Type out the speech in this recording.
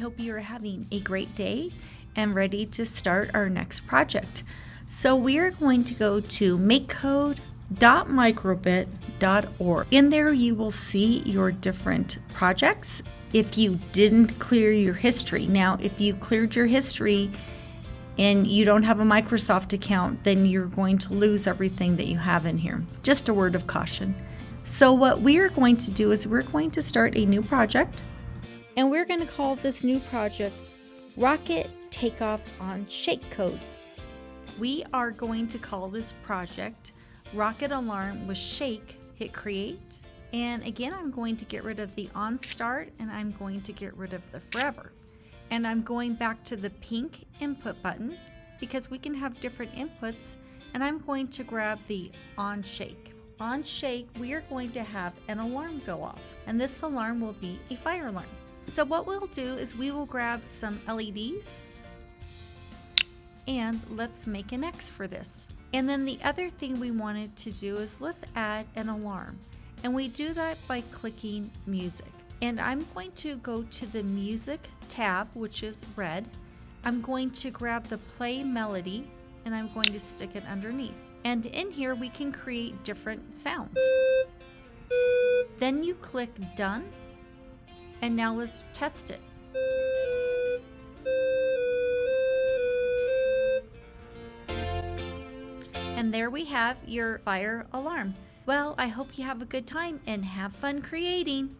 hope you are having a great day and ready to start our next project. So we are going to go to makecode.microbit.org. In there you will see your different projects if you didn't clear your history. Now, if you cleared your history and you don't have a Microsoft account, then you're going to lose everything that you have in here. Just a word of caution. So what we are going to do is we're going to start a new project, and we're going to call this new project Rocket Takeoff on Shake Code. We are going to call this project Rocket Alarm with Shake. Hit create. And again, I'm going to get rid of the on start, and I'm going to get rid of the forever. And I'm going back to the pink input button because we can have different inputs, and I'm going to grab the on shake. On shake, we are going to have an alarm go off, and this alarm will be a fire alarm. So what we'll do is we will grab some LEDs, and let's make an X for this. And then the other thing we wanted to do is let's add an alarm, and we do that by clicking music. And I'm going to go to the music tab, which is red. I'm going to grab the play melody, and I'm going to stick it underneath. And in here we can create different sounds. Then you click done, and now let's test it. And there we have your fire alarm. Well, I hope you have a good time and have fun creating.